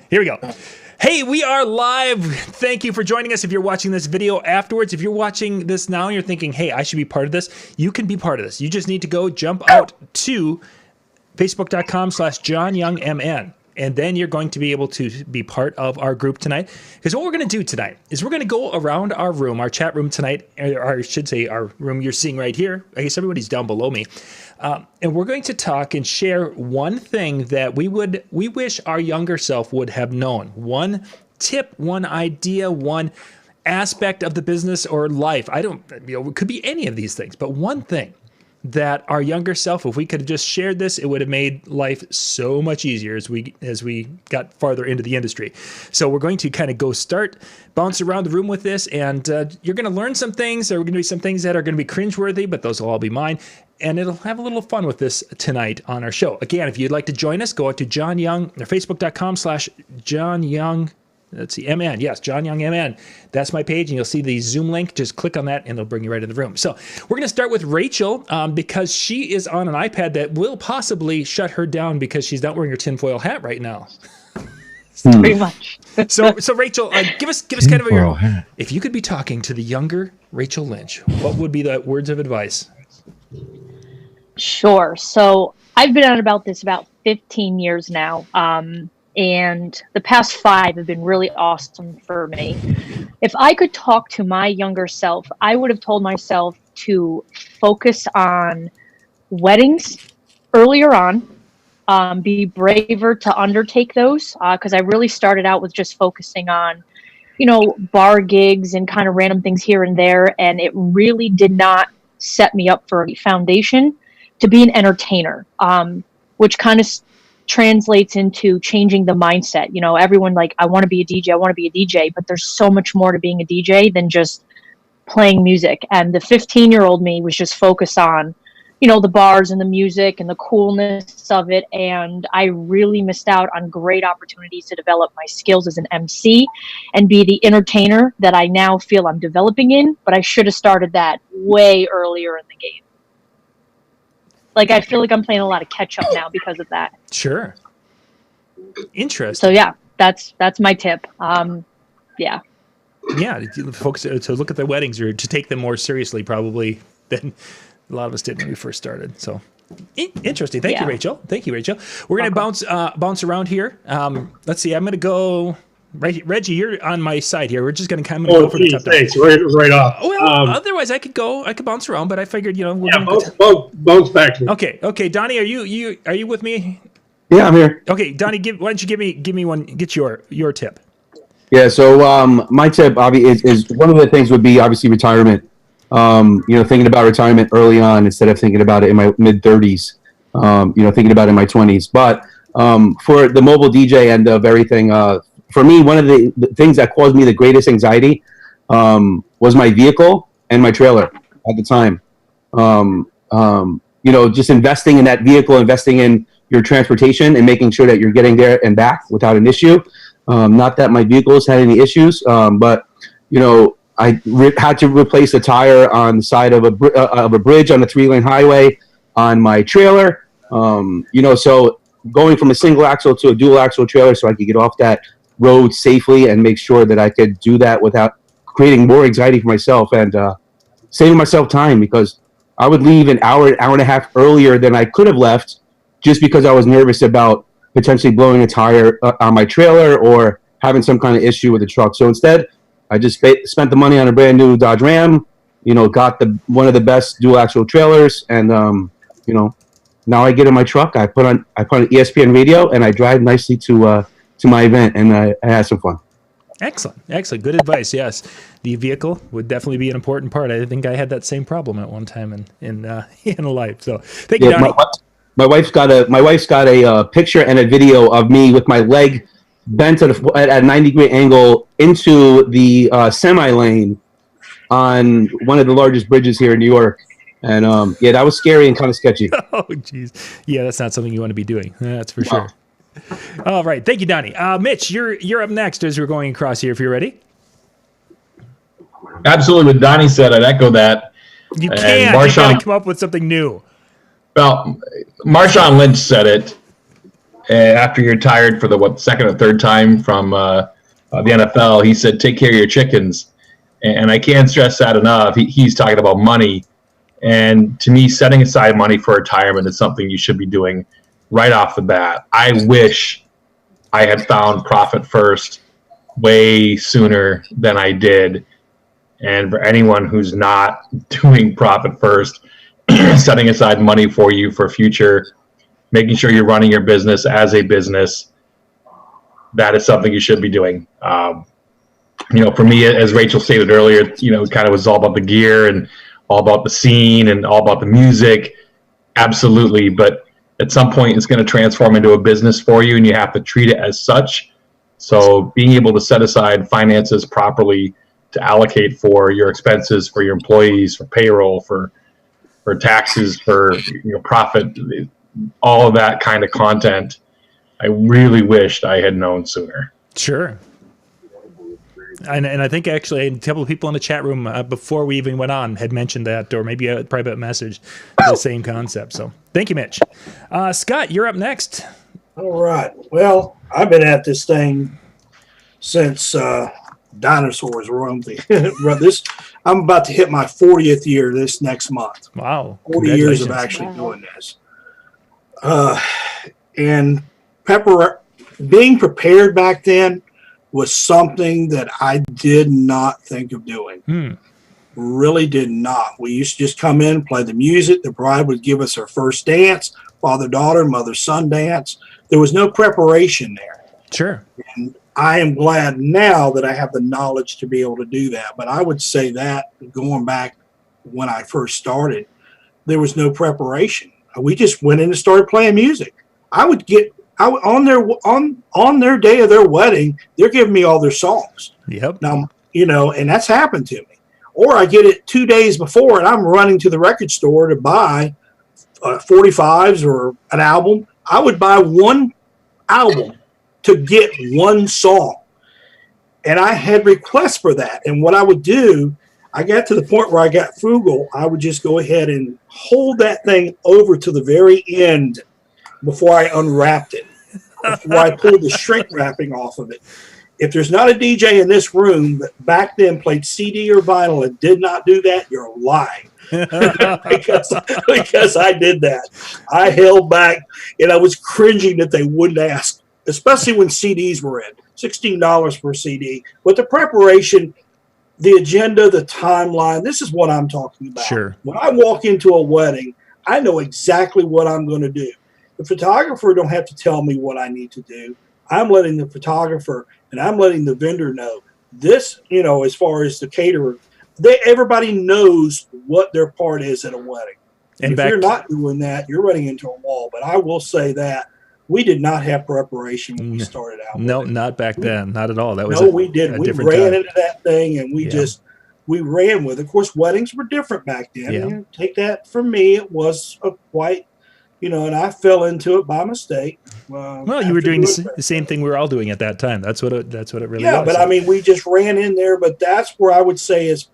Here we go. Hey, we are live. Thank you for joining us. If you're watching this video afterwards, if you're watching this now and you're thinking, hey, I should be part of this, you can be part of this. You just need to go jump out to facebook.com/JohnYoungMN. And then you're going to be able to be part of our group tonight. Because what we're going to do tonight is we're going to go around our room, our chat room tonight, or I should say our room you're seeing right here. I guess everybody's down below me. And we're going to talk and share one thing that we wish our younger self would have known. One tip, one idea, one aspect of the business or life. It could be any of these things, but one thing that our younger self, if we could have just shared this, it would have made life so much easier as we got farther into the industry. So we're going to kind of bounce around the room with this, and you're going to learn some things. There are going to be some things that are going to be cringeworthy, but those will all be mine. And it'll have a little fun with this tonight on our show. Again, if you'd like to join us, go out to John Young, or facebook.com/John Young. Let's see, MN. Yes, John Young MN. That's my page, and you'll see the Zoom link. Just click on that, and it'll bring you right in the room. So we're going to start with Rachel because she is on an iPad that will possibly shut her down because she's not wearing her tinfoil hat right now. Pretty much. So Rachel, give us kind of your. If you could be talking to the younger Rachel Lynch, what would be the words of advice? Sure. So I've been on about 15 years now. And the past 5 have been really awesome for me. If I could talk to my younger self, I would have told myself to focus on weddings earlier on, be braver to undertake those, because I really started out with just focusing on, bar gigs and kind of random things here and there, and it really did not set me up for a foundation to be an entertainer, which kind of translates into changing the mindset. Everyone I want to be a DJ, but there's so much more to being a DJ than just playing music. And the 15-year-old me was just focused on, the bars and the music and the coolness of it. And I really missed out on great opportunities to develop my skills as an MC and be the entertainer that I now feel I'm developing in, but I should have started that way earlier in the game. I feel like I'm playing a lot of catch up now because of that. Sure. Interesting. So yeah, that's my tip. Yeah. Yeah, folks, to look at the weddings or to take them more seriously probably than a lot of us did when we first started. So interesting. Thank you, Rachel. We're going to bounce around here. Let's see. I'm going to go. Reggie, you're on my side here. We're just going to kind of go for the top. Thanks. Right off. Well, otherwise I could bounce around, but I figured, we're bounce back to me. Okay. Donnie, are you with me? Yeah, I'm here. Okay, Donnie, why don't you give me one? Get your tip. Yeah. So my tip, is one of the things would be obviously retirement. Thinking about retirement early on instead of thinking about it in my mid 30s. Thinking about it in my 20s. But for the mobile DJ end of everything. For me, one of the things that caused me the greatest anxiety was my vehicle and my trailer at the time. Just investing in that vehicle, investing in your transportation and making sure that you're getting there and back without an issue. Not that my vehicles had any issues, but, I had to replace a tire on the side of a bridge on a 3-lane highway on my trailer. So going from a single axle to a dual axle trailer so I could get off that road safely and make sure that I could do that without creating more anxiety for myself and saving myself time, because I would leave an hour and a half earlier than I could have left just because I was nervous about potentially blowing a tire on my trailer or having some kind of issue with the truck. So instead, I just spent the money on a brand new Dodge Ram, got one of the best dual axle trailers, and now I get in my truck, I put on ESPN radio, and I drive nicely to my event, and I had some fun. Excellent. Good advice. Yes, the vehicle would definitely be an important part. I think I had that same problem at one time in life. So thank you, Donnie. My wife's got a picture and a video of me with my leg bent at a 90-degree angle into the semi lane on one of the largest bridges here in New York. And that was scary and kind of sketchy. Oh, geez. Yeah, that's not something you want to be doing. That's for sure. All right. Thank you, Donnie. Mitch, you're up next as we're going across here, if you're ready. Absolutely. What Donnie said, I'd echo that. You can't. You got to come up with something new. Well, Marshawn Lynch said it, after he retired for the second or third time from the NFL, he said, "Take care of your chickens." And I can't stress that enough. He's talking about money. And to me, setting aside money for retirement is something you should be doing right off the bat. I wish I had found Profit First way sooner than I did. And for anyone who's not doing Profit First, setting aside money for you for future, making sure you're running your business as a business, that is something you should be doing. For me, as Rachel stated earlier, it kind of was all about the gear and all about the scene and all about the music. Absolutely. But at some point, it's going to transform into a business for you, and you have to treat it as such. So being able to set aside finances properly to allocate for your expenses, for your employees, for payroll, for taxes, for profit, all of that kind of content, I really wished I had known sooner. Sure. And I think actually a couple of people in the chat room before we even went on had mentioned that, or maybe a private message, the same concept. So thank you, Mitch. Scott, you're up next. All right. Well, I've been at this thing since dinosaurs roamed the I'm about to hit my 40th year this next month. Wow. 40 years of actually doing this. And being prepared back then was something that I did not think of doing. Really did not. We used to just come in, play the music. The bride would give us her first dance, father-daughter, mother-son dance. There was no preparation there. Sure. And I am glad now that I have the knowledge to be able to do that. But I would say that going back when I first started, there was no preparation. We just went in and started playing music. On their day of their wedding, they're giving me all their songs. Yep. Now, and that's happened to me. Or I get it 2 days before, and I'm running to the record store to buy 45s or an album. I would buy one album to get one song. And I had requests for that. And what I would do, I got to the point where I got frugal. I would just go ahead and hold that thing over to the very end before I unwrapped it, before I pulled the shrink wrapping off of it. If there's not a DJ in this room that back then played CD or vinyl and did not do that, you're lying. because I did that. I held back, and I was cringing that they wouldn't ask, especially when CDs were in. $16 per CD. But the preparation, the agenda, the timeline, this is what I'm talking about. Sure. When I walk into a wedding, I know exactly what I'm going to do. The photographer don't have to tell me what I need to do. I'm letting the photographer and I'm letting the vendor know. This, as far as the caterer, everybody knows what their part is at a wedding. And if you're not doing that, you're running into a wall. But I will say that we did not have preparation when we started out. No, not back then. Not at all. That was we didn't. We ran into that thing, and we ran with it. Of course, weddings were different back then. Yeah. Take that from me. It was quite, and I fell into it by mistake. Well, you were doing the same thing we were all doing at that time. That's what it really was. Yeah, but I mean, we just ran in there. But that's where I would say is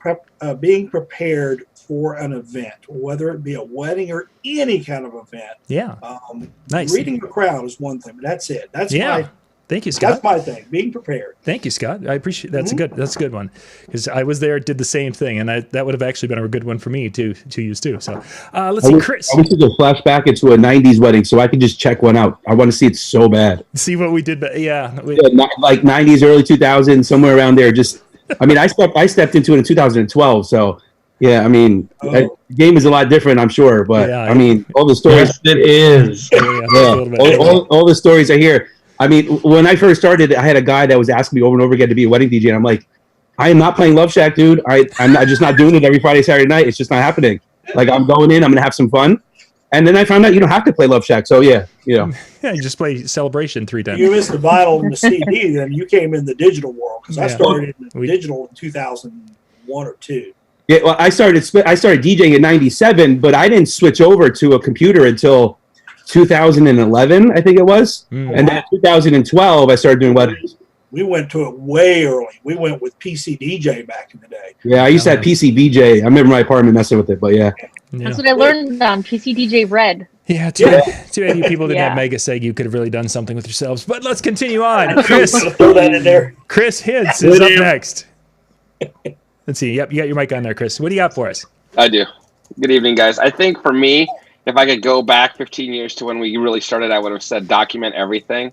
being prepared for an event, whether it be a wedding or any kind of event. Yeah. Nice. Reading the crowd is one thing, but that's it. Thank you, Scott. That's my thing, being prepared. Thank you, Scott. I appreciate that's a good one, because I was there, did the same thing, and that would have actually been a good one for me to use too. So let's see, Chris. I wish we could flash back into a '90s wedding so I could just check one out. I want to see it so bad. See what we did, but like '90s, early 2000s, somewhere around there. Just, I mean, I stepped into it in 2012, so. Yeah, I mean, the game is a lot different, I'm sure, but I mean, all the stories. Yes, it is. All the stories I hear. I mean, when I first started, I had a guy that was asking me over and over again to be a wedding DJ, and I'm like, I am not playing Love Shack, dude. I'm just not doing it every Friday, Saturday night. It's just not happening. Like, I'm going in, I'm going to have some fun. And then I found out you don't have to play Love Shack, so yeah, Yeah, you just play Celebration 3 times. You missed the vinyl and the CD, then you came in the digital world, because I started in the digital in 2001 or 2. Yeah, well, I started DJing in '97, but I didn't switch over to a computer until 2011, I think it was. And then 2012, I started doing weddings. We went to it way early. We went with PC DJ back in the day. Yeah, I used to have PCBJ. I remember my apartment messing with it, but yeah. That's what I learned on PC DJ Red. Yeah, too bad you people didn't have Mega Seg. You could have really done something with yourselves. But let's continue on. Chris, throw that in there. Chris Hintz is up next. Let's see. Yep, you got your mic on there, Chris. What do you got for us? I do. Good evening, guys. I think for me, if I could go back 15 years to when we really started, I would have said document everything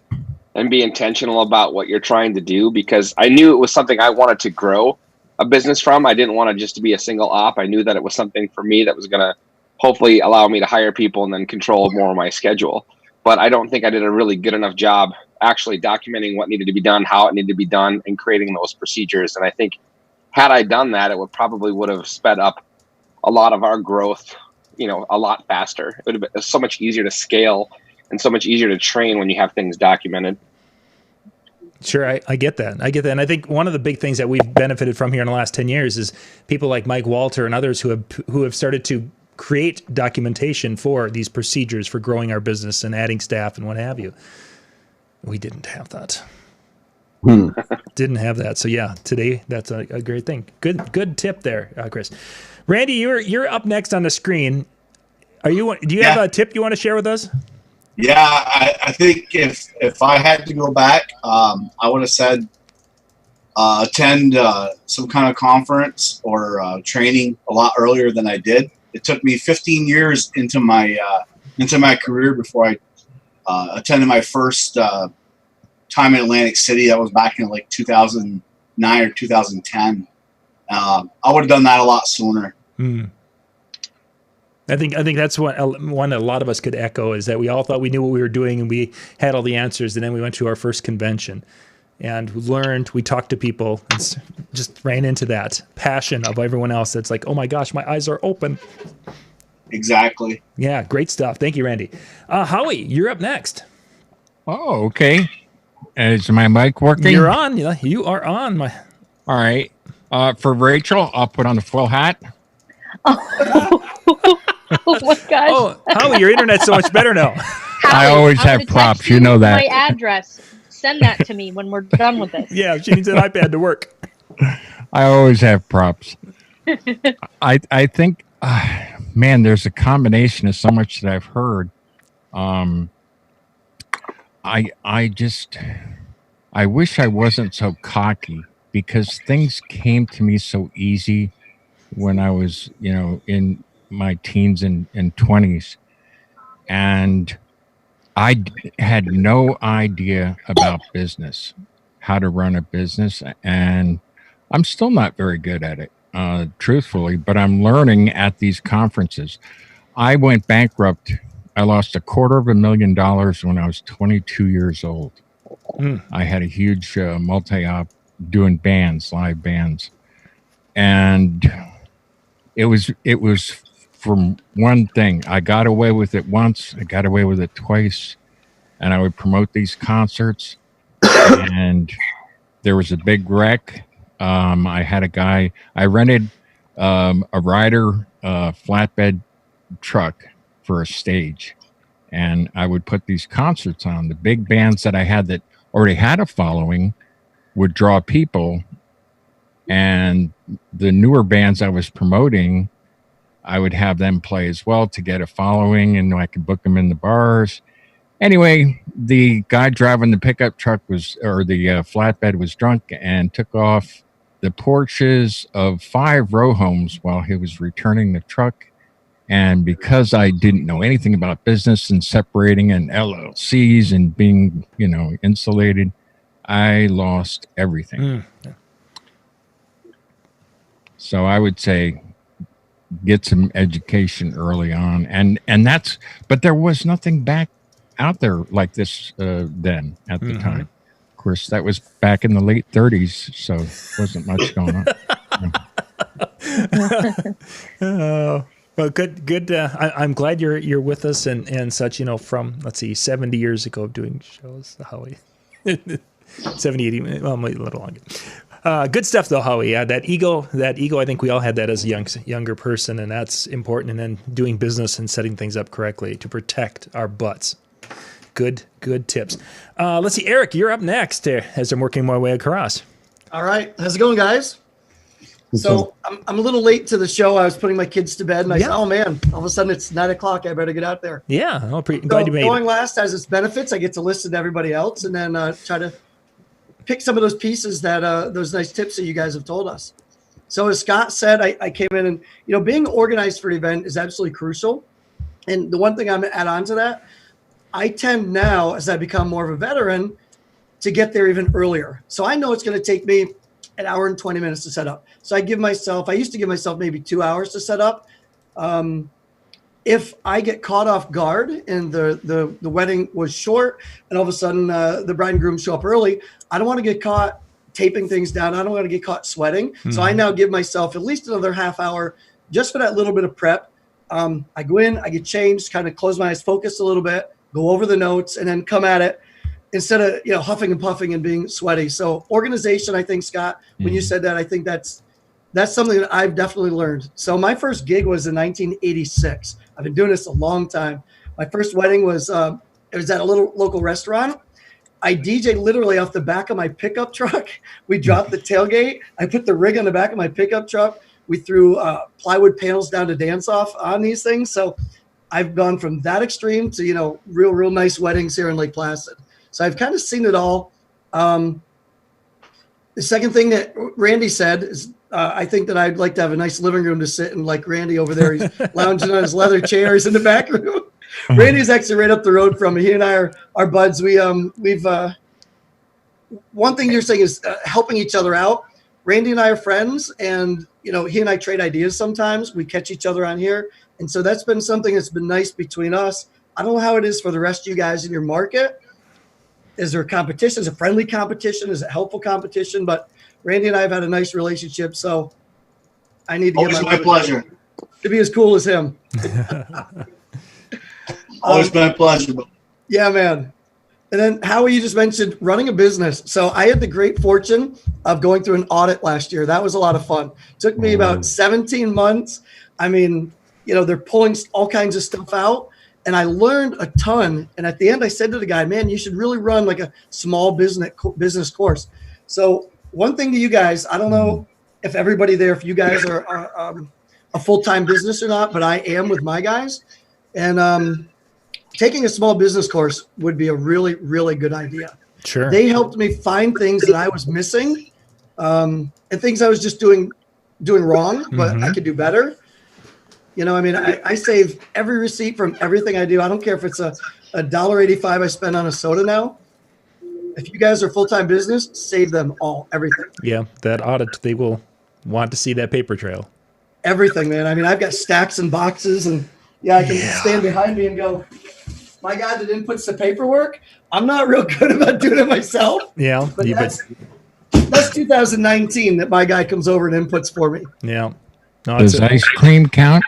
and be intentional about what you're trying to do, because I knew it was something I wanted to grow a business from. I didn't want it just to be a single op. I knew that it was something for me that was going to hopefully allow me to hire people and then control more of my schedule. But I don't think I did a really good enough job actually documenting what needed to be done, how it needed to be done, and creating those procedures. And I think had I done that, it would have sped up a lot of our growth, a lot faster. It would have been so much easier to scale and so much easier to train when you have things documented. Sure, I get that. And I think one of the big things that we've benefited from here in the last 10 years is people like Mike Walter and others who have started to create documentation for these procedures for growing our business and adding staff and what have you. We didn't have that. Didn't have that. So yeah, today that's a great thing. Good tip there, Chris. Randy, you're up next on the screen. Do you have a tip you want to share with us? Yeah, I think if I had to go back, I would have said attend some kind of conference or training a lot earlier than I did. It took me 15 years into my career before I attended my first time in Atlantic City. That was back in like 2009 or 2010. I would have done that a lot sooner. I think that's one a lot of us could echo, is that we all thought we knew what we were doing and we had all the answers, and then we went to our first convention and learned. We talked to people and just ran into that passion of everyone else. That's like, oh my gosh, my eyes are open. Exactly. Yeah, great stuff. Thank you, Randy. Howie, you're up next. Oh, okay. Is my mic working? You're on. You are on. All right. For Rachel, I'll put on the full hat. Oh my gosh. Oh, Howie, your internet's so much better now. Howie, I always have props. You know that. My address. Send that to me when we're done with this. Yeah, she needs an iPad to work. I always have props. I think, man, there's a combination of so much that I've heard. I wish I wasn't so cocky, because things came to me so easy when I was, in my teens and 20s. And I had no idea about business, how to run a business. And I'm still not very good at it, truthfully, but I'm learning at these conferences. I went bankrupt. I lost $250,000 when I was 22 years old. I had a huge multi-op doing bands, live bands. And it was from one thing. I got away with it once, I got away with it twice, and I would promote these concerts, and there was a big wreck. I had a guy, I rented a Ryder flatbed truck for a stage, and I would put these concerts on. The big bands that I had that already had a following would draw people, and the newer bands I was promoting, I would have them play as well to get a following, and I could book them in the bars. Anyway, the guy driving the pickup truck the flatbed was drunk and took off the porches of 5 row homes while he was returning the truck. And because I didn't know anything about business and separating and LLCs and being, insulated, I lost everything. So I would say get some education early on. And but there was nothing back out there like this then at the time. Of course, that was back in the late 30s, so wasn't much going on. Well, good. I'm glad you're with us and such. From 70 years ago of doing shows, Howie. 70, 80, well, maybe a little longer. Good stuff though, Howie. That ego. I think we all had that as a younger person, and that's important. And then doing business and setting things up correctly to protect our butts. Good tips. Let's see, Eric, you're up next as I'm working my way across. All right. How's it going, guys? So I'm a little late to the show. I was putting my kids to bed, and I said, oh, man, all of a sudden it's 9 o'clock. I better get out there. Yeah. Glad you made going it. last has its benefits. I get to listen to everybody else and then try to pick some of those pieces that those nice tips that you guys have told us. So as Scott said, I came in and, being organized for an event is absolutely crucial. And the one thing I'm going to add on to that, I tend now, as I become more of a veteran, to get there even earlier. So I know it's going to take me an hour and 20 minutes to set up. So I used to give myself maybe 2 hours to set up. If I get caught off guard and the wedding was short and all of a sudden the bride and groom show up early, I don't want to get caught taping things down. I don't want to get caught sweating. Mm-hmm. So I now give myself at least another half hour just for that little bit of prep. I go in, I get changed, kind of close my eyes, focus a little bit, go over the notes, and then come at it instead of huffing and puffing and being sweaty. So organization, I think, Scott, when you said that, I think that's something that I've definitely learned. So my first gig was in 1986. I've been doing this a long time. My first wedding was it was at a little local restaurant. I DJed literally off the back of my pickup truck. We dropped the tailgate. I put the rig on the back of my pickup truck. We threw plywood panels down to dance off on these things. So I've gone from that extreme to, real nice weddings here in Lake Placid. So I've kind of seen it all. The second thing that Randy said is I think that I'd like to have a nice living room to sit in, like Randy over there. He's lounging on his leather chairs in the back room. Randy's actually right up the road from me. He and I are buds. We've one thing you're saying is helping each other out. Randy and I are friends, and he and I trade ideas sometimes. We catch each other on here, and so that's been something that's been nice between us. I don't know how it is for the rest of you guys in your market. Is there a competition? Is it a friendly competition? Is it helpful competition? But Randy and I have had a nice relationship, so I need to get my pleasure to be as cool as him. Always my pleasure. Yeah, man. And then Howie, you just mentioned running a business. So I had the great fortune of going through an audit last year. That was a lot of fun. It took me about 17 months. I mean, they're pulling all kinds of stuff out. And I learned a ton. And at the end, I said to the guy, man, you should really run like a small business course. So one thing to you guys, I don't know if everybody there, if you guys are a full-time business or not, but I am with my guys. And taking a small business course would be a really, really good idea. Sure. They helped me find things that I was missing and things I was just doing wrong, but I could do better. I save every receipt from everything I do. I don't care if it's a $1.85 I spend on a soda now. If you guys are full-time business, save them all, everything. Yeah, that audit, they will want to see that paper trail. Everything, man. I mean, I've got stacks and boxes, and I can stand behind me and go, my guy that inputs the paperwork, I'm not real good about doing it myself. Yeah. But that's 2019 that my guy comes over and inputs for me. Yeah. No, does ice cream count?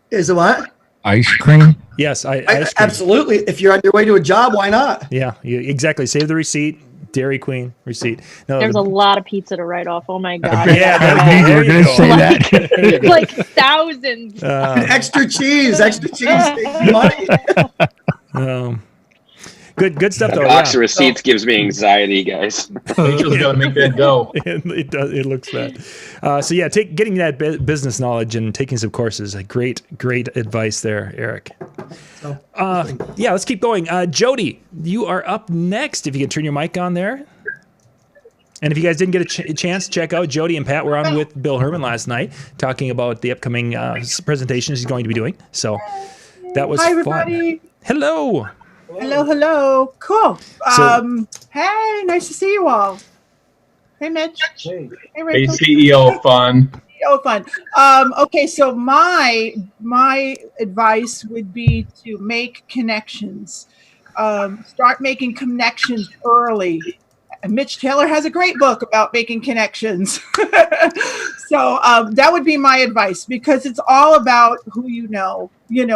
Is it what? Ice cream? Yes, ice cream. Absolutely. If you're on your way to a job, why not? Yeah, exactly. Save the receipt. Dairy Queen receipt. No, there's a lot of pizza to write off. Oh my god! Yeah, you're going to say that. Like thousands. Extra cheese. Money. Good stuff though. Box of receipts gives me anxiety, guys. Rachel's got to make that go. It does. It looks bad. Getting that business knowledge and taking some courses. Great advice there, Eric. Let's keep going. Jodi, you are up next. If you can turn your mic on there. And if you guys didn't get a chance, check out Jodi and Pat were on with Bill Herman last night talking about the upcoming presentations he's going to be doing. So that was Hi, everybody. Fun. Hello. Hello. Cool. Hey, nice to see you all. Hey, Mitch. Hey, Rachel. Hey, CEO fun. CEO fun. Okay, so my advice would be to make connections. Start making connections early. And Mitch Taylor has a great book about making connections. So that would be my advice, because it's all about who you know.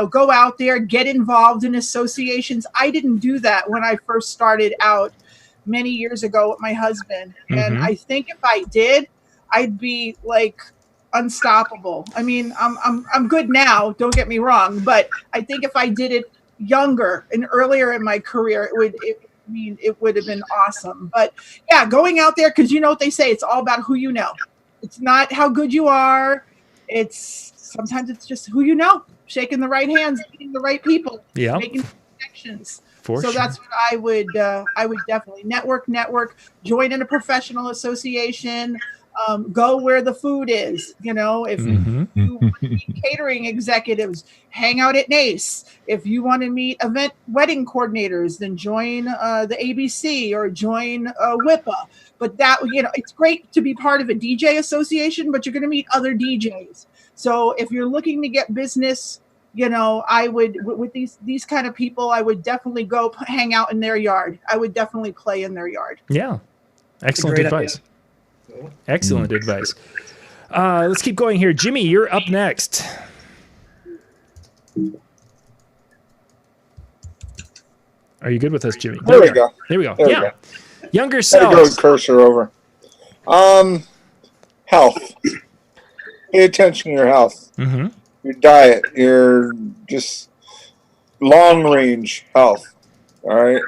Go out there, get involved in associations. I didn't do that when I first started out many years ago with my husband. And I think if I did, I'd be like unstoppable. I mean, I'm good now, don't get me wrong, but I think if I did it younger and earlier in my career, it would have been awesome. But yeah, going out there, because you know what they say, it's all about who you know. It's not how good you are. Sometimes it's just who you know, shaking the right hands, meeting the right people, making connections. That's what I would definitely network, join in a professional association, go where the food is. You know, if you want to meet catering executives, hang out at NACE. If you want to meet wedding coordinators, then join the ABC or join WIPA. But that, you know, it's great to be part of a DJ association, but you're going to meet other DJs. So if you're looking to get business, you know, I would, with these kind of people, I would definitely go hang out in their yard. I would definitely play in their yard. Yeah. Excellent advice. Excellent advice. Let's keep going here. Jimmy, you're up next. Are you good with us, Jimmy? There we go. There we go. There we yeah. go. Younger self. Go cursor over. Health. Pay attention to your health. Your diet. Your just long range health. All right.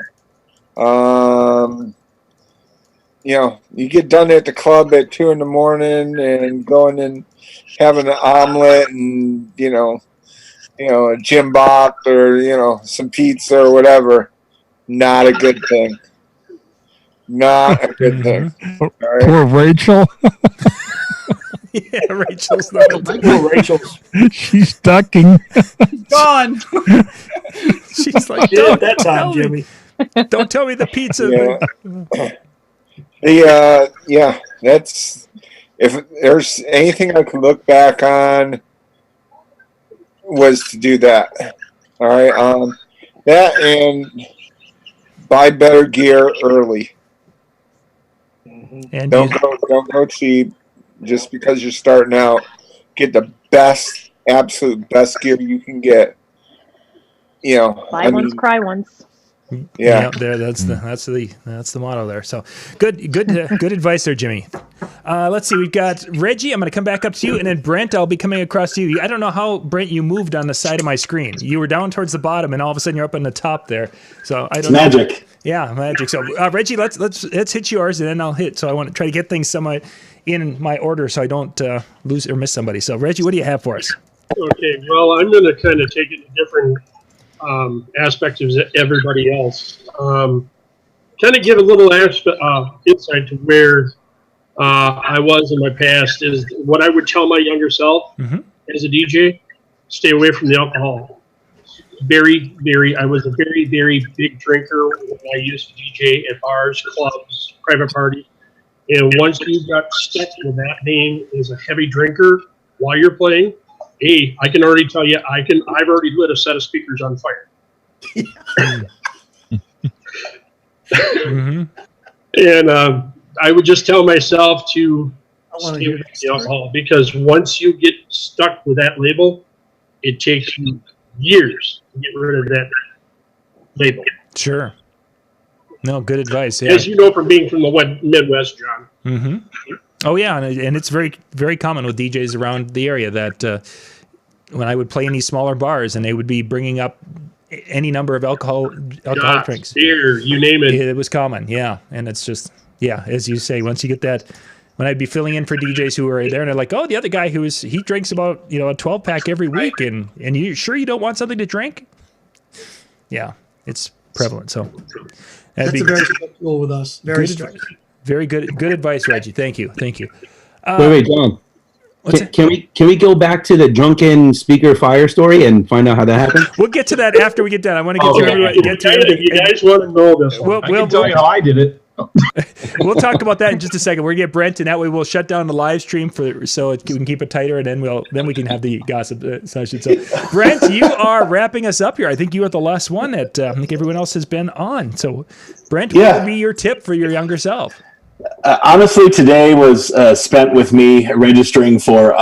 You know, you get done at the club at 2 a.m. and going and having an omelet and you know, a gym bop or some pizza or whatever. Not a good thing. Not a good thing. Right? Poor Rachel. Yeah, Rachel's not. Rachel's. She's ducking. She's gone. She's like, that time, Jimmy. Don't tell me the pizza. Yeah. That's, if there's anything I can look back on, was to do that. All right. That and buy better gear early. And don't go cheap just because you're starting out. Get the absolute best gear you can get. You know, buy once, cry once. Yeah, there. That's the motto there. So good advice there, Jimmy. Let's see. We've got Reggie. I'm going to come back up to you, and then Brent. I'll be coming across to you. I don't know how, Brent, you moved on the side of my screen. You were down towards the bottom, and all of a sudden you're up on the top there. So I don't know. Magic. Yeah, magic. So Reggie, let's hit yours, and then I'll hit. So I want to try to get things somewhat in my order, so I don't lose or miss somebody. So Reggie, what do you have for us? Okay. Well, I'm going to kind of take it in different aspects of everybody else. Kind of give a little insight to where I was in my past is what I would tell my younger self as a DJ: stay away from the alcohol. I was a very, very big drinker when I used to DJ at bars, clubs, private parties. And once you got stuck with that name as a heavy drinker while you're playing, hey, I can already tell you, I've already lit a set of speakers on fire. And I would just tell myself to stay away from the alcohol, because once you get stuck with that label, it takes you years to get rid of that label. Sure. No, good advice. Yeah. As you know from being from the Midwest, John. Oh, yeah, and it's very, very common with DJs around the area that when I would play in these smaller bars and they would be bringing up any number of alcoholic drinks. Beer, you name it. It was common, yeah. And it's just, yeah, as you say, once you get that, when I'd be filling in for DJs who were there and they're like, oh, the other guy he drinks about, a 12-pack every week, and you sure you don't want something to drink? Yeah, it's prevalent. So that's a very strict rule with us. Very strict. Very good advice, Reggie. Thank you. Wait, John. Can we go back to the drunken speaker fire story and find out how that happened? We'll get to that after we get done. I want to get to everybody. If you guys want to know this, I can tell you how I did it. We'll talk about that in just a second. We're gonna get Brent, and that way we'll shut down the live stream so we can keep it tighter, and then we can have the gossip session. So, Brent, you are wrapping us up here. I think you are the last one that I think everyone else has been on. So, Brent, what would be your tip for your younger self? Honestly, today was spent with me registering for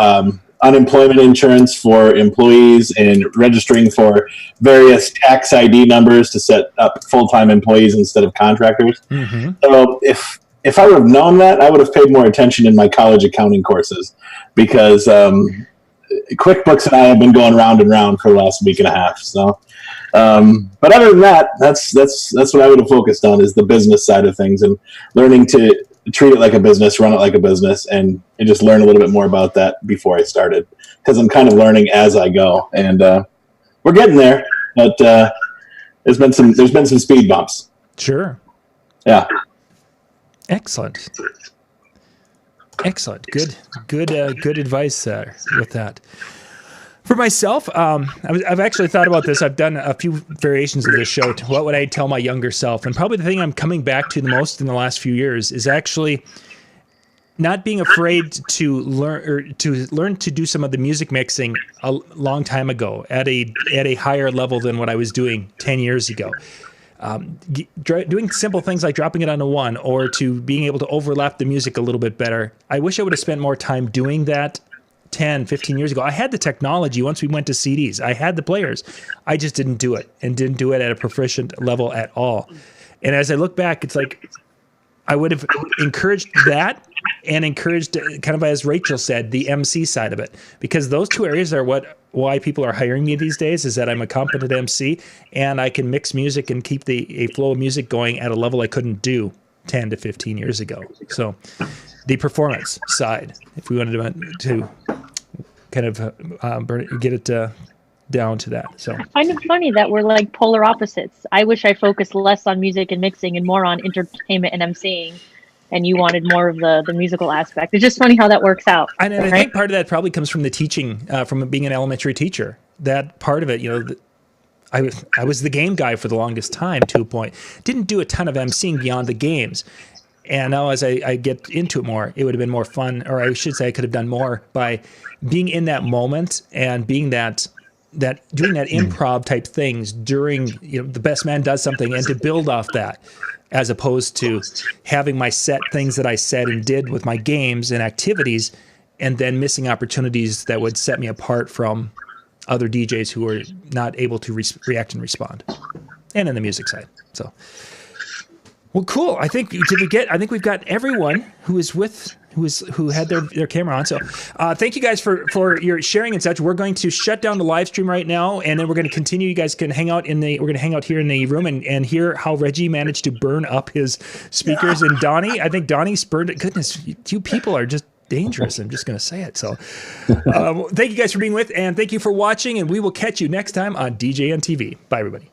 unemployment insurance for employees and registering for various tax ID numbers to set up full-time employees instead of contractors. So if I would have known that, I would have paid more attention in my college accounting courses, because QuickBooks and I have been going round and round for the last week and a half. So, but other than that, that's what I would have focused on, is the business side of things, and learning to treat it like a business, run it like a business, and just learn a little bit more about that before I started, because I'm kind of learning as I go, and we're getting there. But there's been some speed bumps. Sure. Yeah. Excellent. Good advice with that. For myself, I've actually thought about this. I've done a few variations of this show. What would I tell my younger self? And probably the thing I'm coming back to the most in the last few years is actually not being afraid to learn to do some of the music mixing a long time ago at a higher level than what I was doing 10 years ago. Doing simple things like dropping it on a one, or to being able to overlap the music a little bit better. I wish I would have spent more time doing that 10, 15 years ago. I had the technology once we went to CDs. I had the players. I just didn't do it, and didn't do it at a proficient level at all. And as I look back, it's like I would have encouraged that, and encouraged, kind of as Rachel said, the MC side of it, because those two areas are why people are hiring me these days, is that I'm a competent MC and I can mix music and keep a flow of music going at a level I couldn't do 10 to 15 years ago. So the performance side, if we wanted to kind of get it down to that. So kind of funny that we're like polar opposites. I wish I focused less on music and mixing and more on entertainment and emceeing, and you wanted more of the musical aspect. It's just funny how that works out. And I think part of that probably comes from the teaching, from being an elementary teacher. That part of it, I was the game guy for the longest time, to a point. Didn't do a ton of emceeing beyond the games. And now as I get into it more, it would have been more fun, or I should say I could have done more by being in that moment and being doing that improv type things during, the best man does something, and to build off that, as opposed to having my set things that I said and did with my games and activities, and then missing opportunities that would set me apart from other DJs who are not able to react and respond, and in the music side. So, well, cool. I think we've got everyone who had their camera on. So thank you guys for your sharing and such. We're going to shut down the live stream right now, and then we're going to continue. You guys can hang out we're going to hang out here in the room and hear how Reggie managed to burn up his speakers. And Donnie, I think Donnie's burned it. Goodness, you people are just dangerous. I'm just going to say it. So thank you guys for being with, and thank you for watching, and we will catch you next time on DJNTV. Bye, everybody.